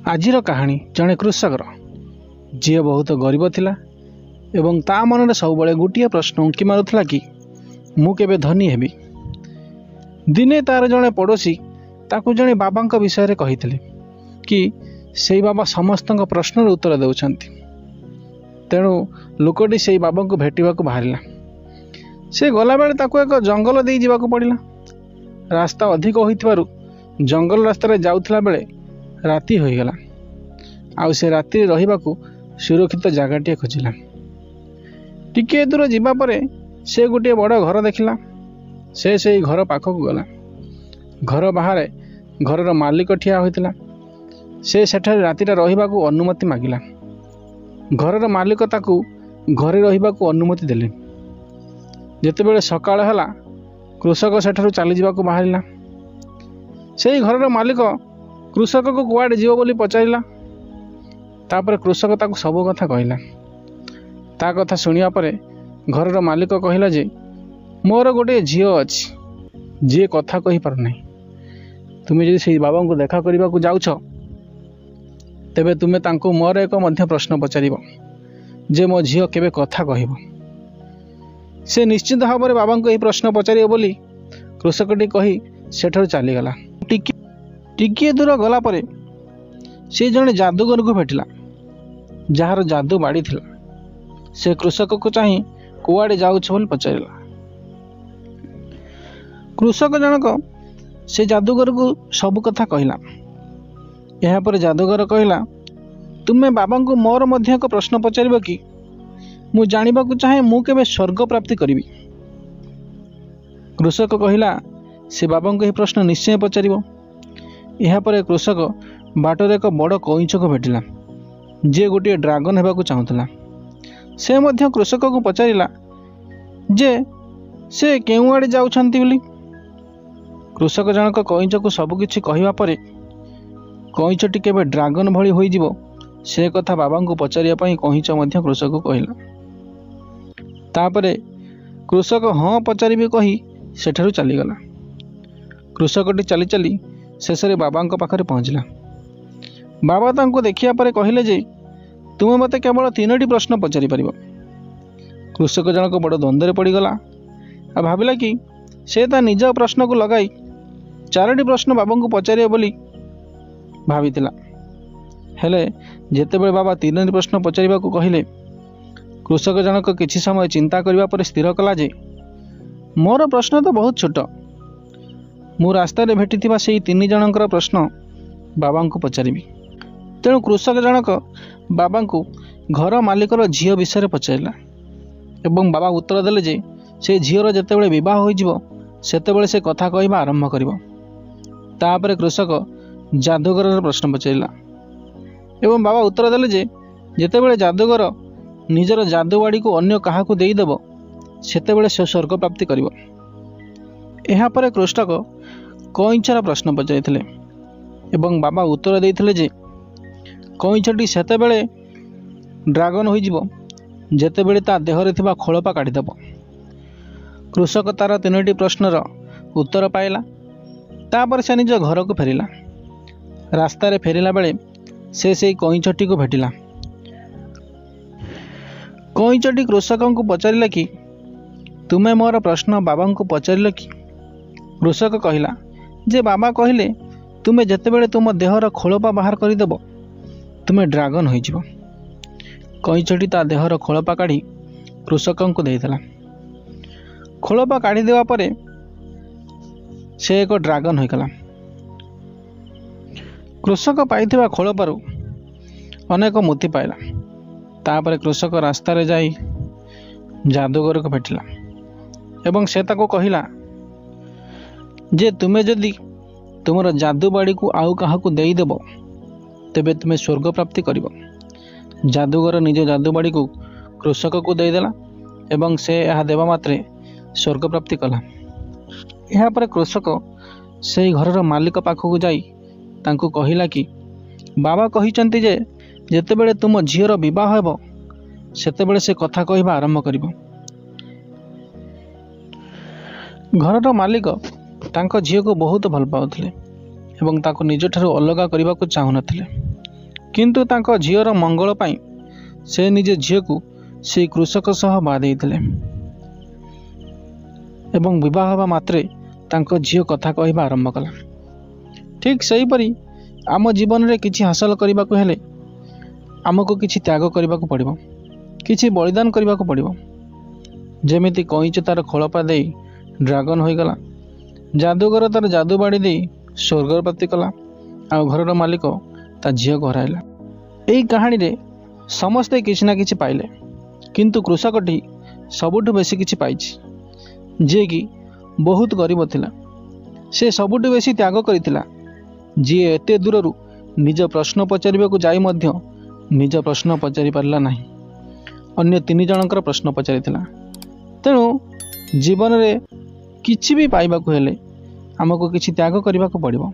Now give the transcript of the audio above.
आजिर कहानी जड़े कृषकर जी बहुत गरीब थिला एवं ता मन सब गोटे प्रश्न उंकी मारुला कि मु केबे धनी हेबी। दिने तार जड़े पड़ोशी ताकू जड़े बाबा विषय कही कि से बाबा समस्त प्रश्न उत्तर देउछंती। तेणु लोकटी से बाबा को भेटा बाहर से गला बेले ताकू एक जंगल दे जावाक पड़िला। रास्ता अधिक होइथिबारु जंगल रास्ता जाउथला बेले राति होईगला। आउ से राति रहिबाकू सुरक्षित जगह खोजिला। टिके दूर जीवा परे से गोटे बड़ घर देखिला। से घर पाखक गला। घर बाहर घर मालिक ठिया होइतिला। से सेठारे रातिटा रहिबाकू अनुमति मागिला। घर मालिक ताकू घरे रहिबाकू अनुमति देले। जेतेबेले सकाळ हला कृषक सेठारु चली जावाकू बाहरिला। से घर मालिक कृषक को कुआडे जीव बोली पचारिला। तापर कृषक ताकू सब कथा कहला। ता कथा सुनिया परे घर मालिक कहला जे मोर गोटे झील अच्छी जी कथा कही पार नहीं। तुम्हें जदि से बाबा को देखा करने को जाउछ तेबे तुमे तांको मोर एक मध्य प्रश्न पचारिब जे मो झील केबे कथा कहब। से निश्चित भाव में बाबा को यही प्रश्न पचारे बोली कृषकटी कही सेठारु चलीगला। टिके दूर गला परे से जड़े जादूगर को भेटिला जार जादू बाड़ी थिला। से कृषक को चाही कुआडे जाउछ बोली पचारिला। कृषक जनक से जादूगर को सब कथा कहला। यह पर जादूगर कहला तुमे बाबा को मोर मध्य एक प्रश्न पचारिब कि मु जानिबा को चाहे मु केबे स्वर्ग प्राप्ति करिबी। कृषक कहला से बाबा को यह प्रश्न निश्चय पचारिब। यह पर कृषक बाटर एक बड़ कईंच को भेटिला जे गोटे ड्रागन हेबाकू चाहुतला। से मध्य कृषक को पचारिला जे से केउ आड़े जाउछंती बोली। कृषक जनक कईंच को सबकिछि कहिबा परे कईंचटी केबे ड्रागन भली होई जिवो से कथा बाबा को पचारिया पई कईंच मध्य कृषक को कहला। तापरे कृषक हाँ पचारिबे कही सेठारु चलीगला। कृषकटी चली चली शेष बाबा पाखरे पहुँचला। बाबा तांको देखिया परे कहिले जे तुमे मते केवल 3टी प्रश्न पचारि परिबो। कृषक जनक बड़ द्वंद्व पड़गला आ भाविला कि से ता निज प्रश्न को लगाई 4टी प्रश्न बाबा को पचारे बोली भावितिला। हेले जेतेबेले बाबा 3टी प्रश्न पचारिबा को कहिले कृषक जनक किछि समय चिंता करिबा पर स्थिर कला जे मोर प्रश्न तो बहुत छोट। मु रास्ता रे भेटिथिबा सेही 3 जनकर प्रश्न बाबा को पचारिबी। तेणु कृषक जनक बाबा को घर मालिकर झील विषय पचारिला एवं बाबा उत्तर देले जे से झीर जेतेबेले विवाह होइजिवो सेतेबेले से कथा कहबा आरंभ करिवो। तापरे कृषक जादूगर प्रश्न पचारिला एवं बाबा उत्तर देले जे जेतेबेले जादूगर निजर जादूबाड़ी को अन्य काहाकू देईदेव सेतेबेले से स्वर्ग प्राप्ति करिवो। एहा परे कृषक कईंचर प्रश्न पचारिथिले एवं बाबा उत्तर देइथिले जे कईंचटी सेतेबेले ड्रागन होइजिवो जेतेबेले ता देहरे थिबा खोलपा काढिदेव। कृषक तार 3टी प्रश्नर उत्तर पाइला। तापर से निज घर को फेरिला। रास्ता रे फेरिला बेले से कईंचटी को भेटिला। कईंचटी कृषक को पचारिला कि तुमे मोर प्रश्न बाबा को पचारिल कि। कृषक कहला जे बाबा कहले तुमे जेतेबेले तुम देहर खोलपा बाहर करदेव तुमे ड्रागन होइजिवो। कईंचटी ता देहर खोलपा काढ़ी कृषक को देइदेला। खोलपा काढ़ी देवा परे से एक ड्रागन होइगला। कृषक पाइथिबा खोलपारु अनेक मोती पाइला। तापर कृषक रास्ता रे जाई जादूगर को भेटिला एवं से ताको कहिला जे तुमे जदि तुमर जादूबाड़ी को आउ काहाकू देईदेव तेबे तुमे स्वर्ग प्राप्ति करिवो। जादूगर निज जादूबाड़ी को कृषक को देदेला एवं से यह देवा मात्रे स्वर्ग प्राप्ति कला। यह पर कृषक से घर मालिक पाखक जाई तांको कहिला कि बाबा कहिचंती जे जेतेबेले तुम झीर विवाह हेबो सेतेबेले से कथा कहबा आरंभ करिवो। घर मालिक तांको झील को बहुत भल पाउथिले एवं ताको निज ठारू अलगा करने को चाहू नथिले। किंतु तांको झीर मंगल पाई से निजे झील को से कृषक सह बाधे एवं विवाह हवा मात्रे तांको झील कथा कहवा आरंभ कला। ठीक सेहीपरि आम जीवन में किछि हासिल करने को हेले आमको किछि त्याग करने को पड़िबो, किछि बलिदान करने को पड़िबो। जेमिति कईच तार खोलपा दे ड्रागन हो गला, जादूगर तार जादू बाड़ी दे स्वर्ग प्राप्ति कला, आ घर मालिक ता झील को हराइला। यही कहानी रे समस्ते किछि ना किछि पाइले, किंतु कृषकटी सबुठु बेसी किछि पाइछि। जे कि बहुत गरीब थिला, से सबुठु बेसी त्याग करिथिला। जी एते दूररू निज प्रश्न पचारिबाकू जाई मध्य निज प्रश्न पचारि पारला नाही, अन्य 3 जनकर प्रश्न पचारिथिला। तेणु जीवन रे किछि भी पाइबाकू हेले आमको किछि त्याग करबाकू पड़िबो।